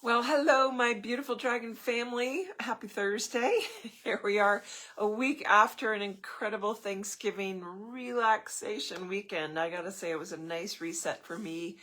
Well, hello, my beautiful dragon family. Happy Thursday. Here we are, a week after an incredible Thanksgiving relaxation weekend. I gotta say, it was a nice reset for me.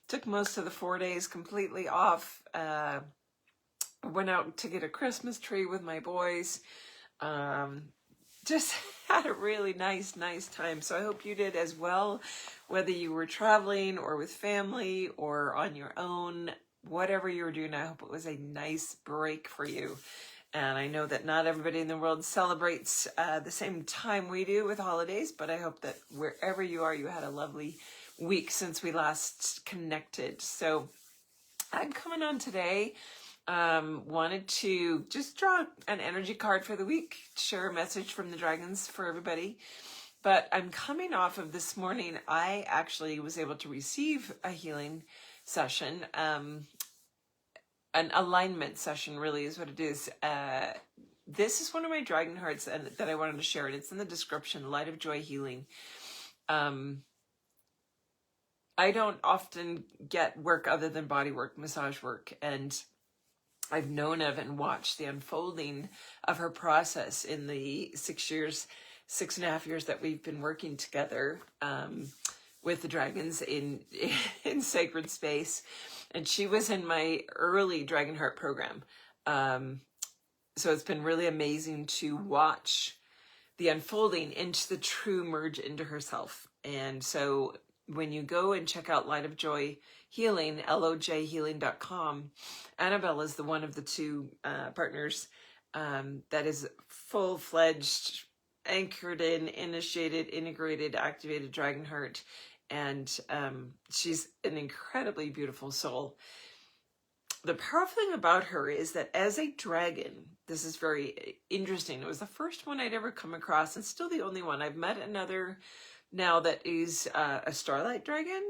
Took most of the 4 days completely off. Went out to get a Christmas tree with my boys. Just had a really nice time. So I hope you did as well, whether you were traveling or with family or on your own. Whatever you were doing, I hope it was a nice break for you. And I know that not everybody in the world celebrates the same time we do with holidays, but I hope that wherever you are, you had a lovely week since we last connected. So I'm coming on today. Wanted to just draw an energy card for the week, share a message from the dragons for everybody. But I'm coming off of this morning. I actually was able to receive a healing session, an alignment session really is what it is. This is one of my DragonHearts that I wanted to share, and it's in the description, Light of Joy Healing. I don't often get work other than body work, massage work, and I've known of and watched the unfolding of her process in the 6.5 years that we've been working together with the dragons in sacred space. And she was in my early DragonHeart program. So it's been really amazing to watch the unfolding into the true merge into herself. And so when you go and check out Light of Joy Healing, lojhealing.com, Annabelle is the one of the two partners that is full-fledged, anchored in, initiated, integrated, activated DragonHeart. And she's an incredibly beautiful soul. The powerful thing about her is that as a dragon, this is very interesting. It was the first one I'd ever come across, and still the only one. I've met another now that is a starlight dragon,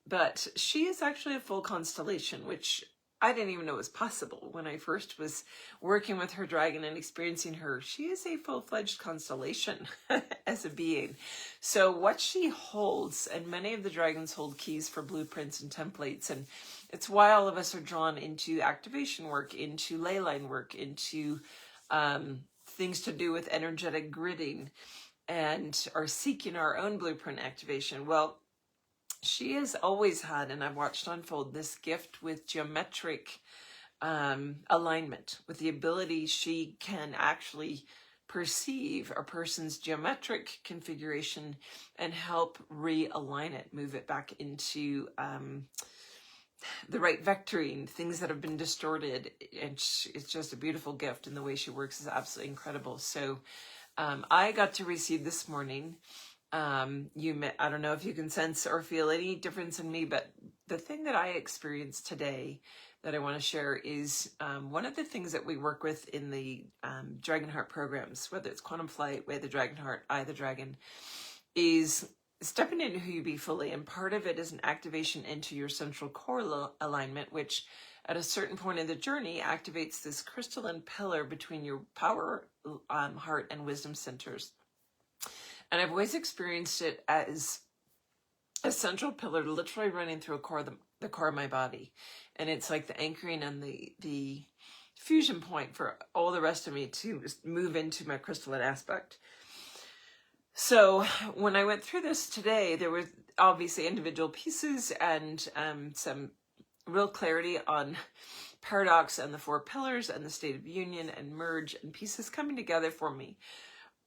but she is actually a full constellation, which I didn't even know was possible when I first was working with her dragon and experiencing her. She is a full-fledged constellation as a being. So what she holds, and many of the dragons hold keys for blueprints and templates, and it's why all of us are drawn into activation work, into ley line work, into things to do with energetic gridding, and are seeking our own blueprint activation. Well, she has always had, and I've watched unfold, this gift with geometric alignment, with the ability she can actually perceive a person's geometric configuration and help realign it, move it back into the right vectoring, things that have been distorted. And it's just a beautiful gift, and the way she works is absolutely incredible. So I got to receive this morning. I don't know if you can sense or feel any difference in me, but the thing that I experienced today that I want to share is one of the things that we work with in the DragonHeart programs, whether it's Quantum Flight, Way the DragonHeart, I the Dragon, is stepping into who you be fully. And part of it is an activation into your central core alignment, which at a certain point in the journey activates this crystalline pillar between your power, heart, and wisdom centers. And I've always experienced it as a central pillar literally running through the core of my body. And it's like the anchoring and the fusion point for all the rest of me to move into my crystalline aspect. So when I went through this today, there were obviously individual pieces and some real clarity on paradox and the 4 pillars and the state of union and merge and pieces coming together for me.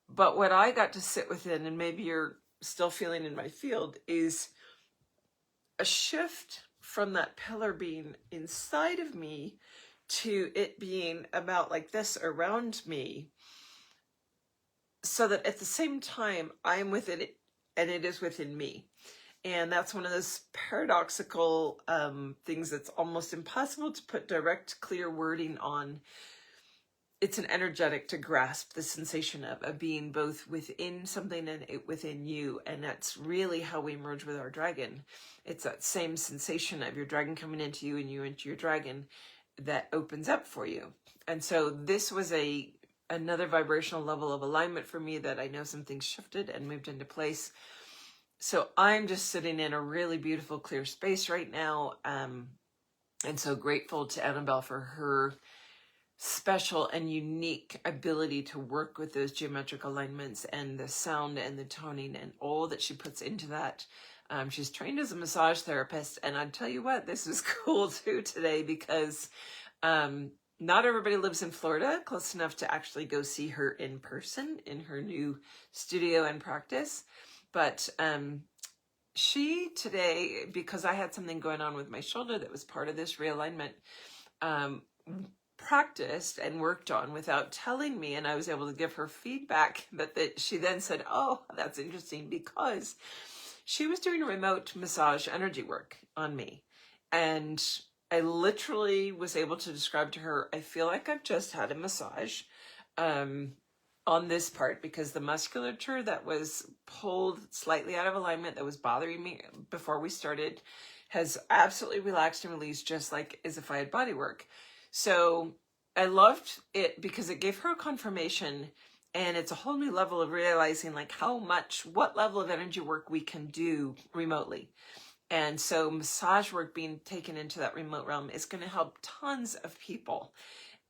But what I got to sit within, and maybe you're still feeling in my field, is a shift from that pillar being inside of me to it being about like this around me, so that at the same time I'm within it and it is within me. And that's one of those paradoxical things that's almost impossible to put direct, clear wording on. It's an energetic to grasp the sensation of being both within something and within you. And that's really how we merge with our dragon. It's that same sensation of your dragon coming into you and you into your dragon that opens up for you. And so this was another vibrational level of alignment for me that I know some things shifted and moved into place. So I'm just sitting in a really beautiful, clear space right now. And so grateful to Annabelle for her special and unique ability to work with those geometric alignments and the sound and the toning and all that she puts into that. She's trained as a massage therapist, and I tell you what, this is cool too today because not everybody lives in Florida close enough to actually go see her in person in her new studio and practice. But she today, because I had something going on with my shoulder that was part of this realignment, practiced and worked on without telling me, and I was able to give her feedback that she then said, oh, that's interesting, because she was doing remote massage energy work on me, and I literally was able to describe to her, I feel like I've just had a massage on this part, because the musculature that was pulled slightly out of alignment that was bothering me before we started has absolutely relaxed and released, just like as if I had body work. So I loved it because it gave her a confirmation, and it's a whole new level of realizing like what level of energy work we can do remotely. And so massage work being taken into that remote realm is going to help tons of people,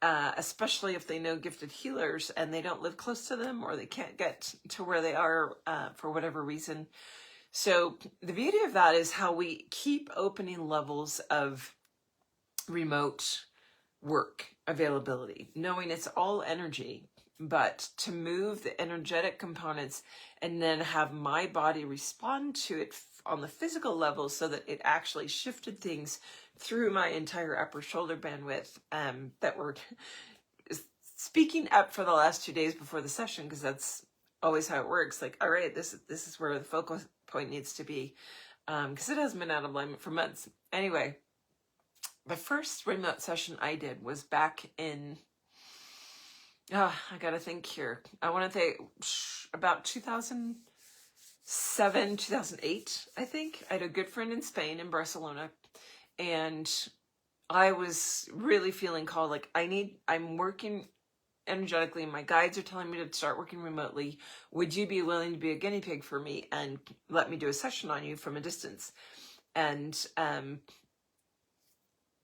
especially if they know gifted healers and they don't live close to them, or they can't get to where they are for whatever reason. So the beauty of that is how we keep opening levels of remote work availability, knowing it's all energy, but to move the energetic components and then have my body respond to it on the physical level so that it actually shifted things through my entire upper shoulder bandwidth that were speaking up for the last 2 days before the session, because that's always how it works. Like, all right, this is where the focal point needs to be, because it hasn't been out of alignment for months. Anyway, the first remote session I did was back in, I gotta think here. I want to say about 2007, 2008, I think. I had a good friend in Spain, in Barcelona, and I was really feeling called, like, I'm working energetically, and my guides are telling me to start working remotely. Would you be willing to be a guinea pig for me and let me do a session on you from a distance? And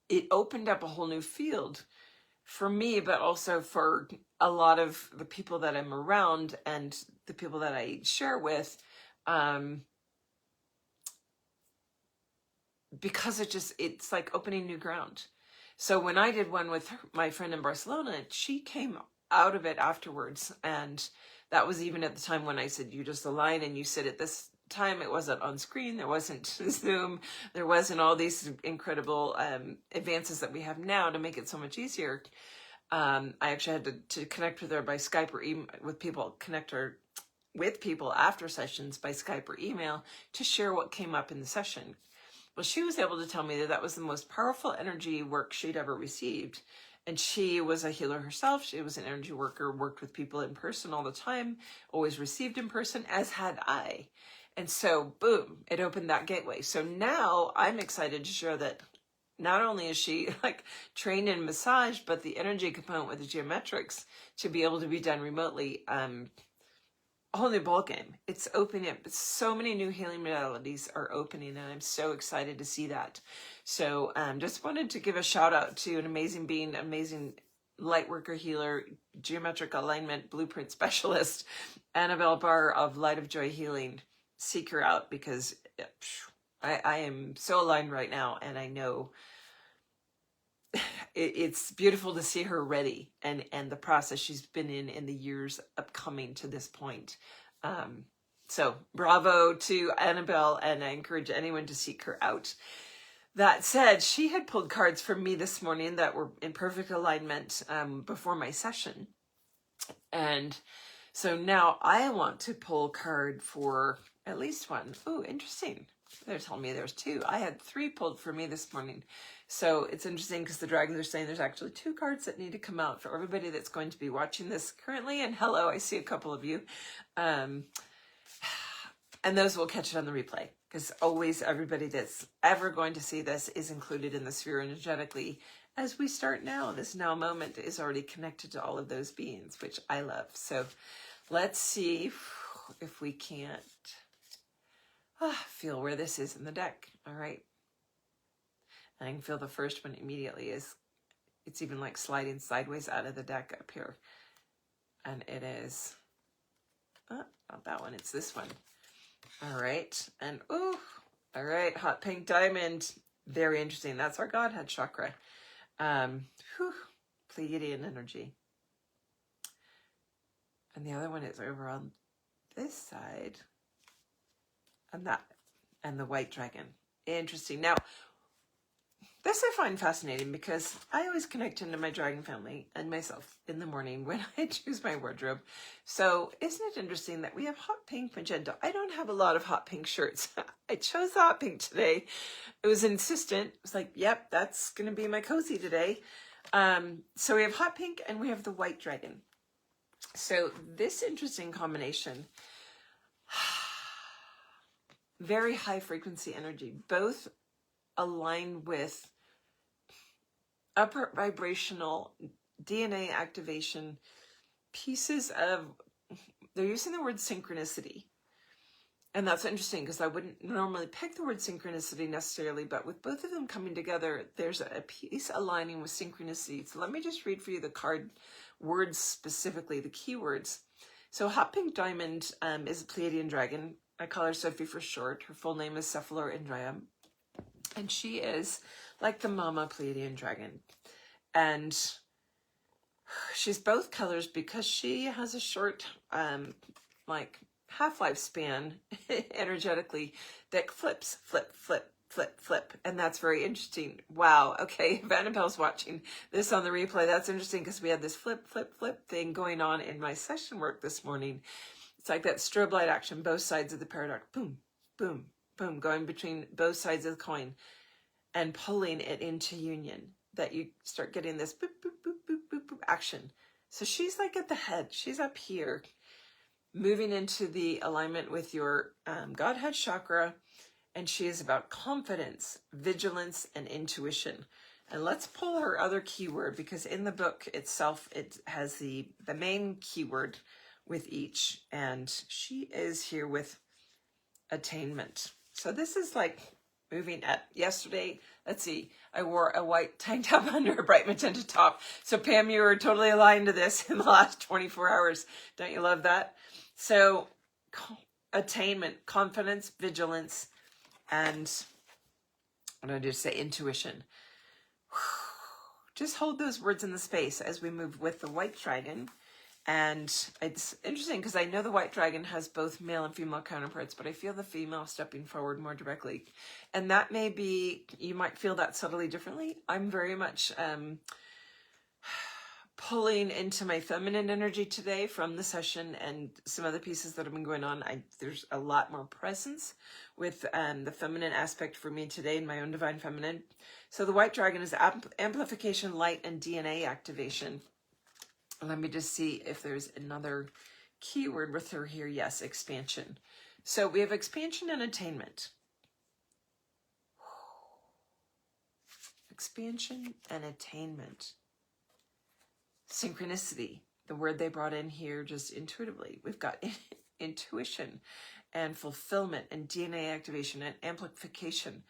it opened up a whole new field for me, but also for a lot of the people that I'm around and the people that I share with, because it's like opening new ground. So when I did one with my friend in Barcelona, she came out of it afterwards, and that was even at the time when I said, you just align and you sit at this time. It wasn't on screen, there wasn't Zoom, there wasn't all these incredible advances that we have now to make it so much easier. I actually had to connect with her by Skype or email, connect her with people after sessions by Skype or email to share what came up in the session. Well, she was able to tell me that was the most powerful energy work she'd ever received. And she was a healer herself. She was an energy worker, worked with people in person all the time, always received in person, as had I. And so, boom, it opened that gateway. So now I'm excited to share that not only is she like trained in massage, but the energy component with the geometrics to be able to be done remotely, a whole new ballgame. It's opening up. So many new healing modalities are opening, and I'm so excited to see that. So just wanted to give a shout out to an amazing being, amazing light worker, healer, geometric alignment, blueprint specialist, Annabelle Barr of Light of Joy Healing. Seek her out, because I am so aligned right now, and I know it's beautiful to see her ready and the process she's been in the years upcoming to this point. So bravo to Annabelle, and I encourage anyone to seek her out. That said, she had pulled cards for me this morning that were in perfect alignment before my session. And so now I want to pull a card for at least one. Oh, interesting. They're telling me there's two. I had 3 pulled for me this morning. So it's interesting because the dragons are saying there's actually 2 cards that need to come out for everybody that's going to be watching this currently. And hello, I see a couple of you. And those will catch it on the replay, because always everybody that's ever going to see this is included in the sphere energetically. As we start now, this now moment is already connected to all of those beings, which I love. So let's see if we can't feel where this is in the deck. All right. And I can feel the first one immediately is, it's even like sliding sideways out of the deck up here. And it is, not that one, it's this one. All right. And, ooh, all right, hot pink diamond. Very interesting. That's our Godhead chakra. Pleiadian energy. And the other one is over on this side. And the white dragon. Interesting. Now, this I find fascinating because I always connect into my dragon family and myself in the morning when I choose my wardrobe. So isn't it interesting that we have hot pink, magenta? I don't have a lot of hot pink shirts. I chose the hot pink today. It was insistent. It was like, yep, that's going to be my cozy today. So we have hot pink and we have the white dragon. So this interesting combination, very high frequency energy, both align with upper vibrational DNA activation pieces of, they're using the word synchronicity. And that's interesting because I wouldn't normally pick the word synchronicity necessarily, but with both of them coming together, there's a piece aligning with synchronicity. So let me just read for you the card words specifically, the keywords. So hot pink diamond is a Pleiadian dragon. I call her Sophie for short. Her full name is Cephalor. And she is like the mama Pleiadian dragon. And she's both colors because she has a short, like half-life span energetically that flips, flip. And that's very interesting. Wow. Okay. If Annabelle's watching this on the replay, that's interesting because we had this flip thing going on in my session work this morning. It's like that strobe light action, both sides of the paradox. Boom, boom, boom, going between both sides of the coin and pulling it into union, that you start getting this boop, boop, boop, boop, boop, boop action. So she's like at the head. She's up here, moving into the alignment with your Godhead chakra. And she is about confidence, vigilance, and intuition. And let's pull her other keyword because in the book itself, it has the main keyword with each. And she is here with attainment. So this is like moving at yesterday. Let's see. I wore a white tank top under a bright magenta top. So Pam, you were totally aligned to this in the last 24 hours. Don't you love that? So attainment, confidence, vigilance, and I'm going to just say intuition. Just hold those words in the space as we move with the white dragon. And it's interesting because I know the white dragon has both male and female counterparts, but I feel the female stepping forward more directly. And that may be, you might feel that subtly differently. I'm very much pulling into my feminine energy today from the session and some other pieces that have been going on. There's a lot more presence with the feminine aspect for me today in my own divine feminine. So the white dragon is amplification, light, and DNA activation. Let me just see if there's another keyword with her here. Yes, expansion. So we have expansion and attainment. Expansion and attainment. Synchronicity, the word they brought in here just intuitively. We've got intuition and fulfillment and DNA activation and amplification,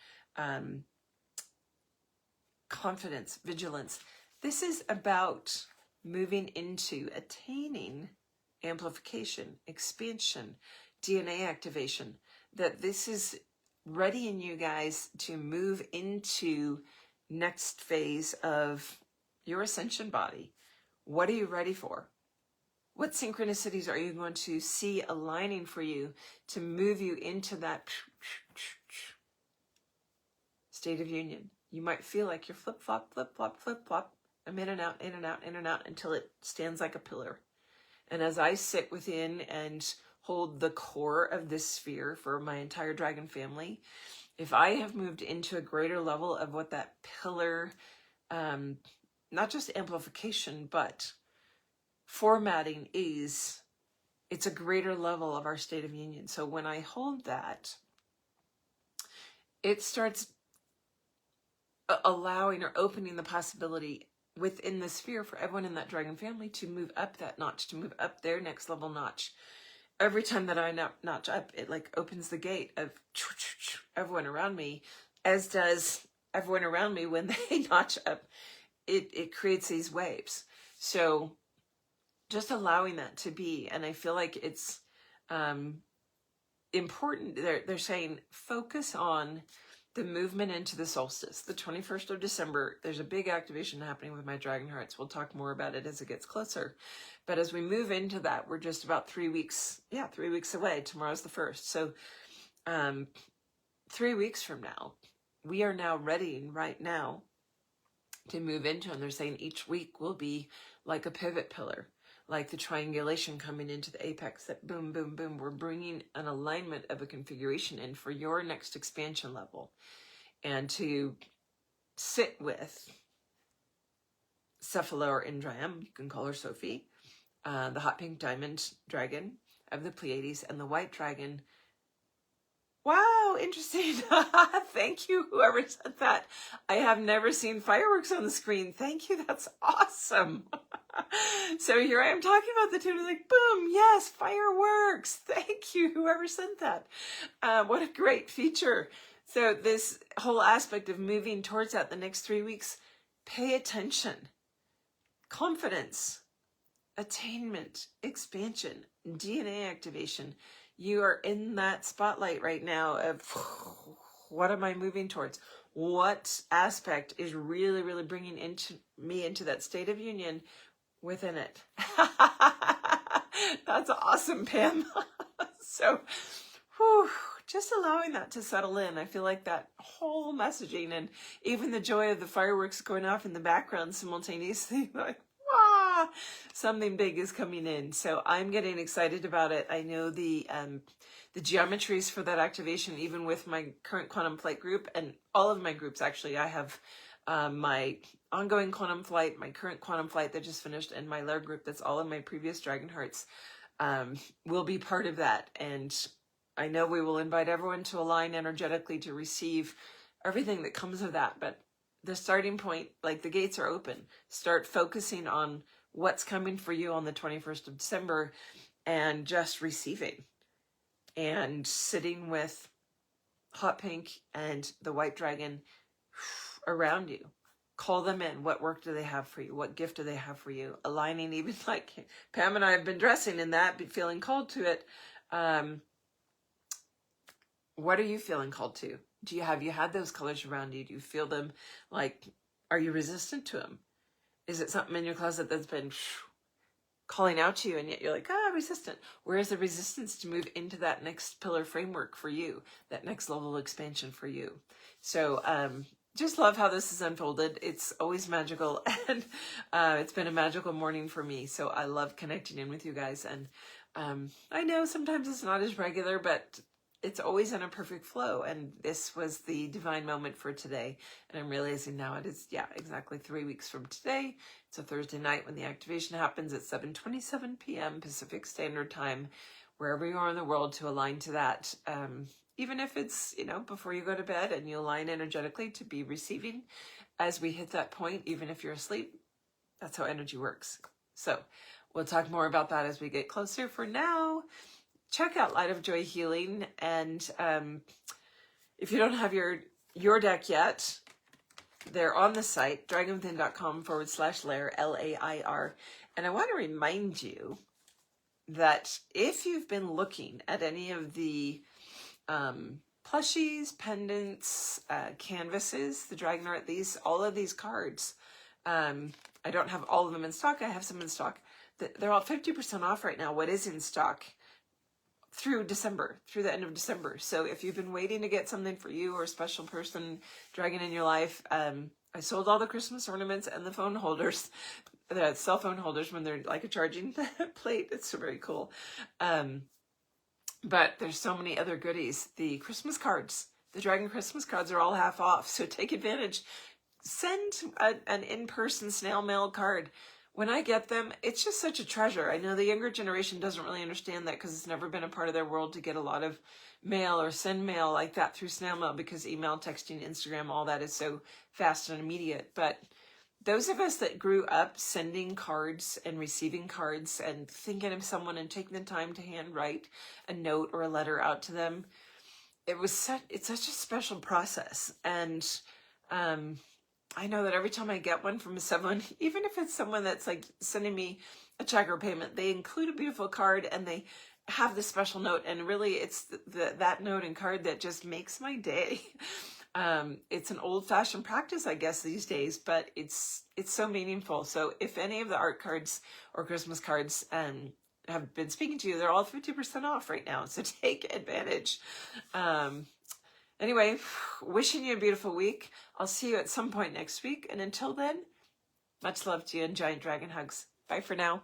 confidence, vigilance. This is about moving into attaining amplification, expansion, DNA activation, that this is readying you guys to move into next phase of your ascension body. What are you ready for? What synchronicities are you going to see aligning for you to move you into that state of union? You might feel like you're flip-flop, flip-flop, flip-flop. I'm in and out, in and out, in and out until it stands like a pillar. And as I sit within and hold the core of this sphere for my entire dragon family, if I have moved into a greater level of what that pillar, not just amplification, but formatting is, it's a greater level of our state of union. So when I hold that, it starts allowing or opening the possibility within the sphere for everyone in that dragon family to move up that notch, to move up their next level notch. Every time that I notch up, it like opens the gate of everyone around me, as does everyone around me, when they notch up, it creates these waves. So just allowing that to be, and I feel like it's important. They're saying focus on the movement into the solstice, the 21st of December. There's a big activation happening with my DragonHearts. We'll talk more about it as it gets closer. But as we move into that, we're just about 3 weeks, 3 weeks away. Tomorrow's the 1st. So 3 weeks from now, we are now ready right now to move into, and they're saying each week will be like a pivot pillar, like the triangulation coming into the apex, that boom, boom, boom. We're bringing an alignment of a configuration in for your next expansion level, and to sit with Cephala or Indrayam, you can call her Sophie, the hot pink diamond dragon of the Pleiades, and the white dragon. Wow, interesting. Thank you, whoever said that. I have never seen fireworks on the screen. Thank you, that's awesome. So here I am talking about the two, and like, boom, yes, fireworks. Thank you, whoever sent that. What a great feature. So this whole aspect of moving towards that the next 3 weeks, pay attention, confidence, attainment, expansion, DNA activation. You are in that spotlight right now of what am I moving towards? What aspect is really, really bringing me into that state of union within it? That's awesome, Pam. So, just allowing that to settle in. I feel like that whole messaging, and even the joy of the fireworks going off in the background simultaneously, like, something big is coming in. So I'm getting excited about it. I know the geometries for that activation, even with my current quantum flight group and all of my groups. Actually, I have my ongoing quantum flight, my current quantum flight that just finished, and my lair group that's all of my previous DragonHearts will be part of that. And I know we will invite everyone to align energetically to receive everything that comes of that. But the starting point, like the gates are open. Start focusing on what's coming for you on the 21st of December and just receiving and sitting with hot pink and the white dragon around you. Call them in. What work do they have for you? What gift do they have for you? Aligning, even like Pam and I have been dressing in that, feeling called to it. What are you feeling called to? Have you had those colors around you? Do you feel them? Like, are you resistant to them? Is it something in your closet that's been calling out to you, and yet you're like, resistant? Where is the resistance to move into that next pillar framework for you, that next level expansion for you? So just love how this has unfolded. It's always magical, and it's been a magical morning for me. So I love connecting in with you guys. And I know sometimes it's not as regular, but it's always in a perfect flow, and this was the divine moment for today. And I'm realizing now it is, exactly 3 weeks from today. It's a Thursday night when the activation happens at 7:27 p.m. Pacific Standard Time, wherever you are in the world, to align to that. Even if it's, before you go to bed, and you align energetically to be receiving as we hit that point, even if you're asleep. That's how energy works. So we'll talk more about that as we get closer. For now, check out Light of Joy Healing, and if you don't have your deck yet, they're on the site, dragonwithin.com/lair, LAIR. And I want to remind you that if you've been looking at any of the plushies, pendants, canvases, the DragonHeart, all of these cards, I don't have all of them in stock. I have some in stock. They're all 50% off right now, what is in stock, through December, through the end of December. So if you've been waiting to get something for you or a special person, dragon in your life, I sold all the Christmas ornaments and the phone holders, the cell phone holders, when they're like a charging plate. It's so very cool. But there's so many other goodies. The Christmas cards, the Dragon Christmas cards are all half off. So take advantage. Send an in-person snail mail card. When I get them, it's just such a treasure. I know the younger generation doesn't really understand that, because it's never been a part of their world to get a lot of mail or send mail like that through snail mail, because email, texting, Instagram, all that is so fast and immediate. But those of us that grew up sending cards and receiving cards and thinking of someone and taking the time to handwrite a note or a letter out to them, it's such a special process. And I know that every time I get one from someone, even if it's someone that's like sending me a check or payment, they include a beautiful card and they have this special note. And really it's that note and card that just makes my day. It's an old-fashioned practice, I guess, these days, but it's so meaningful. So if any of the art cards or Christmas cards have been speaking to you, they're all 50% off right now. So take advantage. Anyway, wishing you a beautiful week. I'll see you at some point next week. And until then, much love to you and giant dragon hugs. Bye for now.